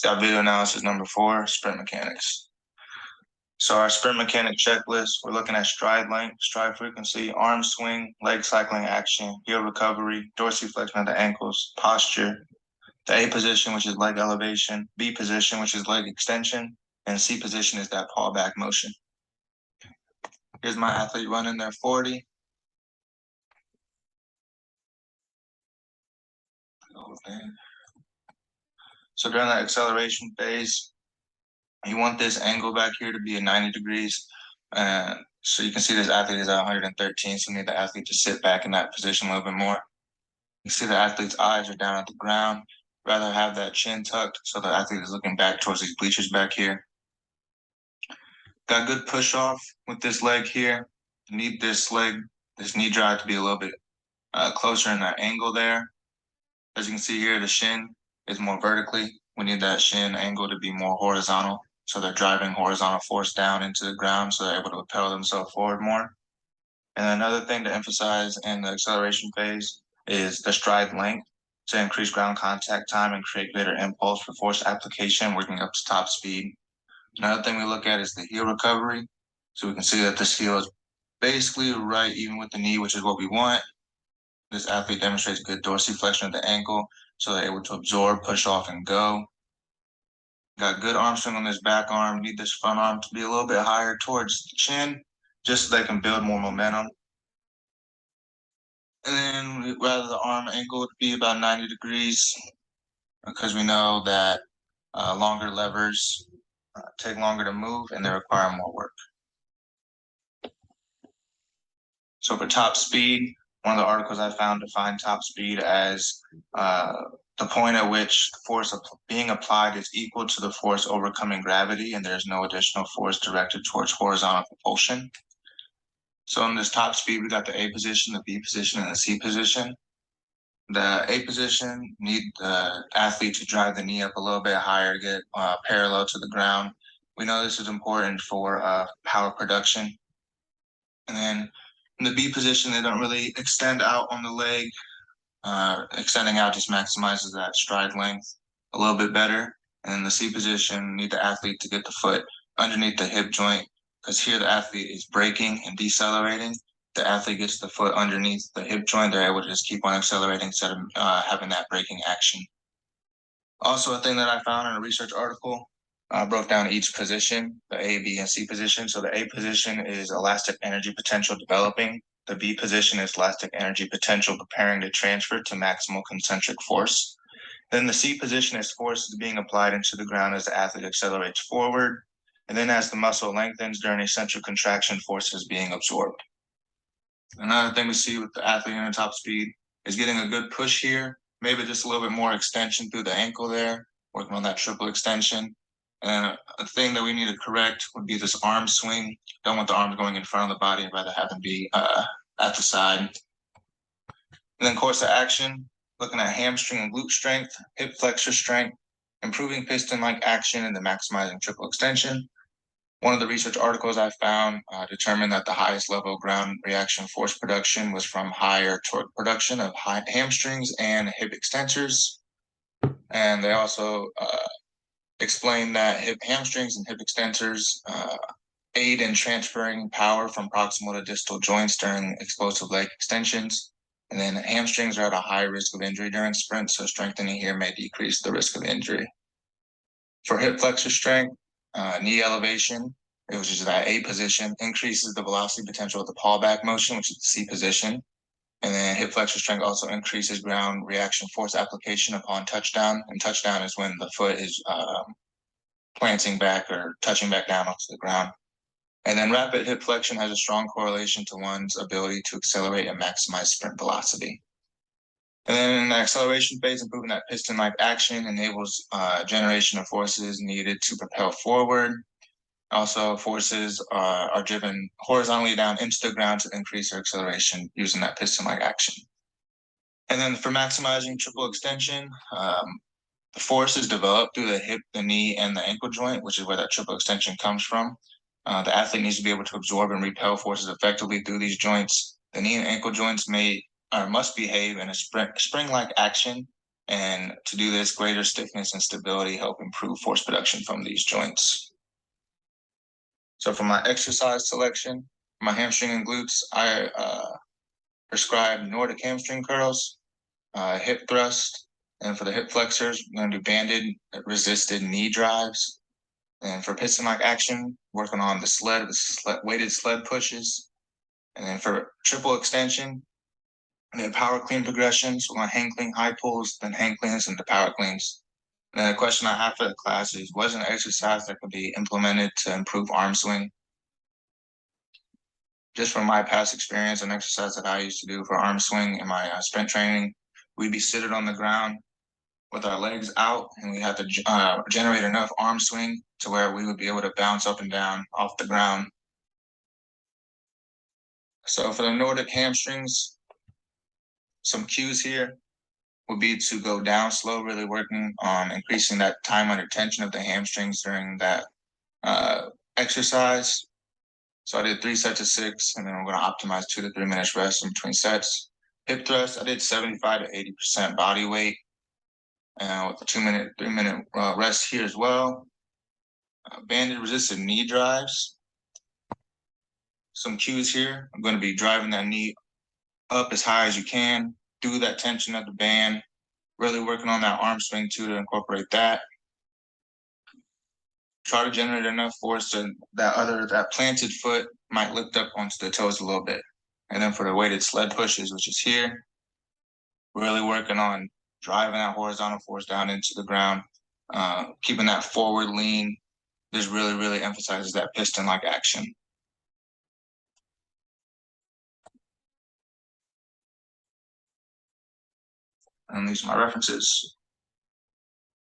So our video analysis number 4, sprint mechanics. So our sprint mechanic checklist, we're looking at stride length, stride frequency, arm swing, leg cycling action, heel recovery, dorsiflexion of the ankles, posture, the A position, which is leg elevation, B position, which is leg extension, and C position is that paw back motion. Here's my athlete running their 40. So during that acceleration phase, you want this angle back here to be at 90 degrees. So you can see this athlete is at 113, so you need the athlete to sit back in that position a little bit more. You see the athlete's eyes are down at the ground. Rather have that chin tucked so the athlete is looking back towards these bleachers back here. Got good push off with this leg here. Need this knee drive to be a little bit closer in that angle there. As you can see here, the shin is more vertically. We need that shin angle to be more horizontal. So they're driving horizontal force down into the ground so they're able to propel themselves forward more. And another thing to emphasize in the acceleration phase is the stride length to increase ground contact time and create greater impulse for force application, working up to top speed. Another thing we look at is the heel recovery. So we can see that this heel is basically right even with the knee, which is what we want. This athlete demonstrates good dorsiflexion of the ankle, so they're able to absorb, push off, and go. Got good arm swing on this back arm. Need this front arm to be a little bit higher towards the chin, just so they can build more momentum. And then we'd rather the arm angle to be about 90 degrees because we know that longer levers take longer to move and they require more work. So for top speed, one of the articles I found defined top speed as the point at which the force being applied is equal to the force overcoming gravity and there's no additional force directed towards horizontal propulsion. So in this top speed, we got the A position, the B position, and the C position. The A position need the athlete to drive the knee up a little bit higher, get parallel to the ground. We know this is important for power production. And then in the B position, they don't really extend out on the leg. Extending out just maximizes that stride length a little bit better. And in the C position, need the athlete to get the foot underneath the hip joint because here the athlete is braking and decelerating. The athlete gets the foot underneath the hip joint. They're able to just keep on accelerating instead of having that braking action. Also, a thing that I found in a research article, broke down each position, the A, B, and C position. So the A position is elastic energy potential developing. The B position is elastic energy potential preparing to transfer to maximal concentric force. Then the C position is force is being applied into the ground as the athlete accelerates forward. And then as the muscle lengthens during eccentric contraction, force is being absorbed. Another thing we see with the athlete in the top speed is getting a good push here, maybe just a little bit more extension through the ankle there, working on that triple extension. And a thing that we need to correct would be this arm swing. Don't want the arms going in front of the body, I'd rather have them be at the side. And then course of action, looking at hamstring and glute strength, hip flexor strength, improving piston-like action, and then maximizing triple extension. One of the research articles I found determined that the highest level of ground reaction force production was from higher torque production of hamstrings and hip extensors. And they also explained that hip hamstrings and hip extensors aid in transferring power from proximal to distal joints during explosive leg extensions. And then hamstrings are at a high risk of injury during sprints, so strengthening here may decrease the risk of injury. For hip flexor strength, knee elevation, which is that A position, increases the velocity potential of the paw back motion, which is the C position. And then hip flexor strength also increases ground reaction force application upon touchdown. And touchdown is when the foot is planting back or touching back down onto the ground. And then rapid hip flexion has a strong correlation to one's ability to accelerate and maximize sprint velocity. And then in the acceleration phase, improving that piston-like action enables generation of forces needed to propel forward. Also, forces are driven horizontally down into the ground to increase their acceleration using that piston-like action. And then for maximizing triple extension, the force is developed through the hip, the knee, and the ankle joint, which is where that triple extension comes from. The athlete needs to be able to absorb and repel forces effectively through these joints. The knee and ankle joints must behave in a spring-like action And to do this, greater stiffness and stability help improve force production from these joints. So for my exercise selection, my hamstring and glutes, I prescribe Nordic hamstring curls, hip thrust, and for the hip flexors, I'm going to do banded resisted knee drives. And for piston-like action, working on the weighted sled pushes. And then for triple extension, and then power clean progressions, we're going to hang clean high pulls, then hang cleans, and the power cleans. And then the question I have for the class is, what is an exercise that could be implemented to improve arm swing? Just from my past experience, an exercise that I used to do for arm swing in my sprint training, we'd be seated on the ground with our legs out, and we had to generate enough arm swing to where we would be able to bounce up and down off the ground. So for the Nordic hamstrings, some cues here would be to go down slow, really working on increasing that time under tension of the hamstrings during that exercise. So I did 3 sets of 6, and then I'm going to optimize 2 to 3 minutes rest in between sets. Hip thrust, I did 75 to 80% body weight, with a 3 minute rest here as well. Banded resisted knee drives. Some cues here. I'm going to be driving that knee up as high as you can, do that tension of the band, really working on that arm swing too to incorporate that. Try to generate enough force to that planted foot might lift up onto the toes a little bit. And then for the weighted sled pushes, which is here, really working on driving that horizontal force down into the ground, keeping that forward lean. This really, really emphasizes that piston-like action. And these are my references.